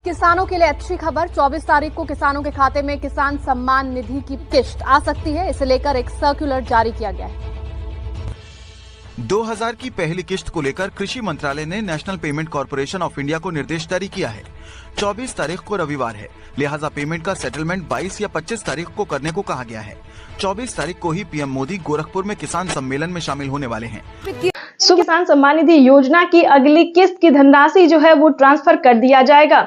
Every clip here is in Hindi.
किसानों के लिए अच्छी खबर, 24 तारीख को किसानों के खाते में किसान सम्मान निधि की किश्त आ सकती है। इसे लेकर एक सर्कुलर जारी किया गया है। 2000 की पहली किश्त को लेकर कृषि मंत्रालय ने national payment corporation of India को निर्देश जारी किया है। 24 तारीख को रविवार है, लिहाजा पेमेंट का सेटलमेंट 22 या 25 तारीख को करने को कहा गया है। 24 तारीख को ही पीएम मोदी गोरखपुर में किसान सम्मेलन में शामिल होने वाले हैं। किसान सम्मान निधि योजना की अगली किस्त की धनराशि जो है वो ट्रांसफर कर दिया जाएगा।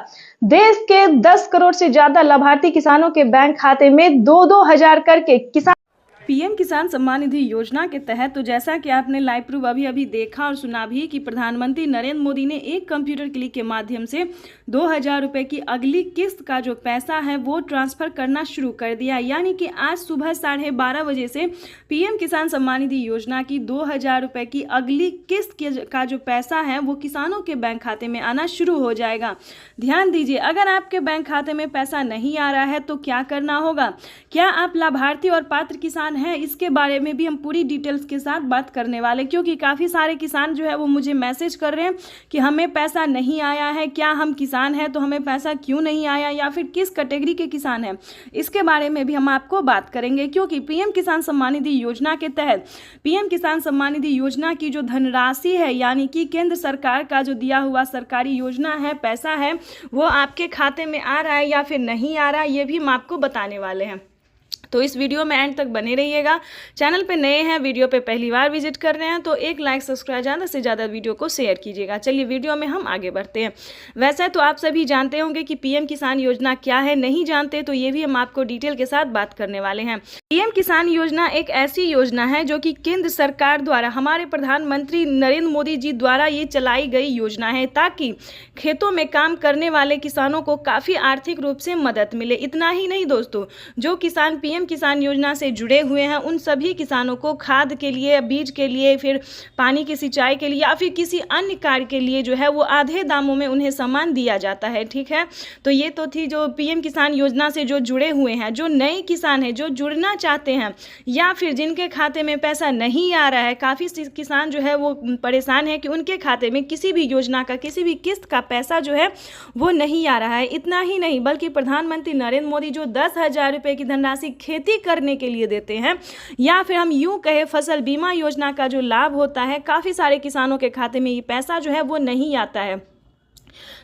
देश के 10 करोड़ से ज्यादा लाभार्थी किसानों के बैंक खाते में 2-2 हजार करके किसान पीएम किसान सम्मान निधि योजना के तहत तो जैसा कि आपने लाइव प्रूफ अभी देखा और सुना भी कि प्रधानमंत्री नरेंद्र मोदी ने एक कंप्यूटर क्लिक के माध्यम से 2000 रुपए की अगली किस्त का जो पैसा है वो ट्रांसफर करना शुरू कर दिया। यानी कि आज सुबह 12:30 बजे से पीएम किसान सम्मान निधि योजना की 2000 रुपए की अगली किस्त का जो पैसा है वो किसानों के बैंक खाते में आना शुरू हो जाएगा। ध्यान दीजिए, अगर आपके बैंक खाते में पैसा नहीं आ रहा है तो क्या करना होगा, क्या आप लाभार्थी और पात्र किसान है, इसके बारे में भी हम पूरी डिटेल्स के साथ बात करने वाले, क्योंकि काफ़ी सारे किसान जो है वो मुझे मैसेज कर रहे हैं कि हमें पैसा नहीं आया है, क्या हम किसान हैं तो हमें पैसा क्यों नहीं आया, या फिर किस कैटेगरी के किसान हैं, इसके बारे में भी हम आपको बात करेंगे। क्योंकि पीएम किसान सम्मान निधि योजना के तहत पीएम किसान सम्मान निधि योजना की जो धनराशि है, यानी कि केंद्र सरकार का जो दिया हुआ सरकारी योजना है, पैसा है, वो आपके खाते में आ रहा है या फिर नहीं आ रहा है, ये भी हम आपको बताने वाले हैं। तो इस वीडियो में एंड तक बने रहिएगा। चैनल पे नए हैं, वीडियो पे पहली बार विजिट कर रहे हैं तो एक लाइक सब्सक्राइब, ज़्यादा से ज़्यादा वीडियो को शेयर कीजिएगा। चलिए वीडियो में हम आगे बढ़ते हैं। वैसे तो आप सभी जानते होंगे कि पीएम किसान योजना क्या है, नहीं जानते तो ये भी हम आपको डिटेल के साथ बात करने वाले हैं। पीएम किसान योजना एक ऐसी योजना है जो कि केंद्र सरकार द्वारा, हमारे प्रधानमंत्री नरेंद्र मोदी जी द्वारा ये चलाई गई योजना है, ताकि खेतों में काम करने वाले किसानों को काफ़ी आर्थिक रूप से मदद मिले। इतना ही नहीं दोस्तों, जो किसान पीएम किसान योजना से जुड़े हुए हैं उन सभी किसानों को खाद के लिए, बीज के लिए, फिर पानी की सिंचाई के लिए या फिर किसी अन्य कार्य के लिए जो है वो आधे दामों में उन्हें सामान दिया जाता है। ठीक है, तो ये तो थी जो पीएम किसान योजना से जो जुड़े हुए हैं। जो नए किसान हैं, जो जुड़ना चाहते हैं या फिर जिनके खाते में पैसा नहीं आ रहा है, काफ़ी किसान जो है वो परेशान है कि उनके खाते में किसी भी योजना का, किसी भी किस्त का पैसा जो है वो नहीं आ रहा है। इतना ही नहीं बल्कि प्रधानमंत्री नरेंद्र मोदी जो 10,000 रुपये की धनराशि खेती करने के लिए देते हैं, या फिर हम यूं कहें फसल बीमा योजना का जो लाभ होता है, काफ़ी सारे किसानों के खाते में ये पैसा जो है वो नहीं आता है।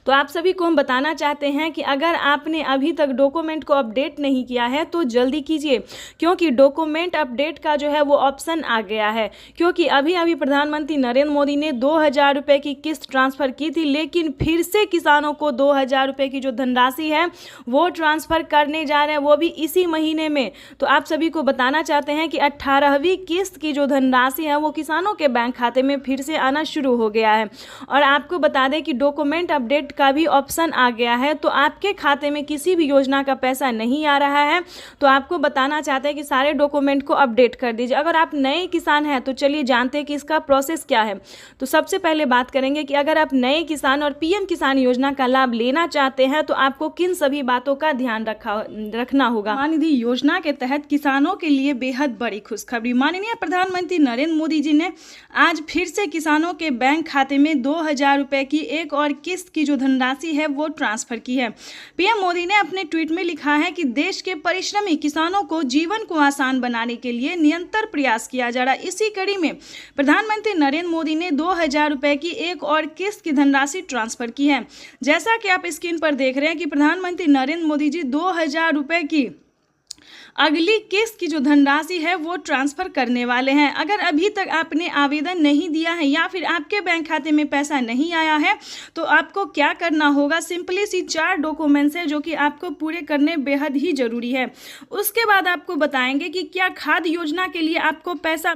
तो आप सभी को हम बताना चाहते हैं कि अगर आपने अभी तक डॉक्यूमेंट को अपडेट नहीं किया है तो जल्दी कीजिए, क्योंकि डॉक्यूमेंट अपडेट का जो है वो ऑप्शन आ गया है। क्योंकि अभी प्रधानमंत्री नरेंद्र मोदी ने 2000 रुपये की किस्त ट्रांसफ़र की थी, लेकिन फिर से किसानों को 2000 रुपये की जो धनराशि है वो ट्रांसफ़र करने जा रहे हैं, वो भी इसी महीने में। तो आप सभी को बताना चाहते हैं कि 18वीं किस्त की जो धनराशि है वो किसानों के बैंक खाते में फिर से आना शुरू हो गया है। और आपको बता दें कि डॉक्यूमेंट अपडेट का भी ऑप्शन आ गया है। तो आपके खाते में किसी भी योजना का पैसा नहीं आ रहा है तो आपको बताना चाहते हैं कि सारे डॉक्यूमेंट को अपडेट कर दीजिए। अगर आप नए किसान हैं तो चलिए जानते हैं कि इसका प्रोसेस क्या है। तो सबसे पहले बात करेंगे कि अगर आप नए किसान और पीएम किसान योजना का लाभ लेना चाहते हैं तो आपको किन सभी बातों का ध्यान रखना होगा। सम्मान निधि योजना के तहत किसानों के लिए बेहद बड़ी खुशखबरी। माननीय प्रधानमंत्री नरेंद्र मोदी जी ने आज फिर से किसानों के बैंक खाते में 2000 रुपये की एक और किस्त की जो धनराशि है वो ट्रांसफर की है। पीएम मोदी ने अपने ट्वीट में लिखा है कि देश के परिश्रमी किसानों को जीवन को आसान बनाने के लिए निरंतर प्रयास किया जा रहा है। इसी कड़ी में प्रधानमंत्री नरेंद्र मोदी ने 2000 रुपये की एक और किस्त की धनराशि ट्रांसफर की है। जैसा कि आप स्क्रीन पर देख रहे हैं कि प्रधानमंत्री नरेंद्र मोदी जी 2000 रुपये की अगली किस्त की जो धनराशि है वो ट्रांसफ़र करने वाले हैं। अगर अभी तक आपने आवेदन नहीं दिया है या फिर आपके बैंक खाते में पैसा नहीं आया है तो आपको क्या करना होगा, सिंपली सी 4 डॉक्यूमेंट्स हैं जो कि आपको पूरे करने बेहद ही ज़रूरी है। उसके बाद आपको बताएंगे कि क्या खाद योजना के लिए आपको पैसा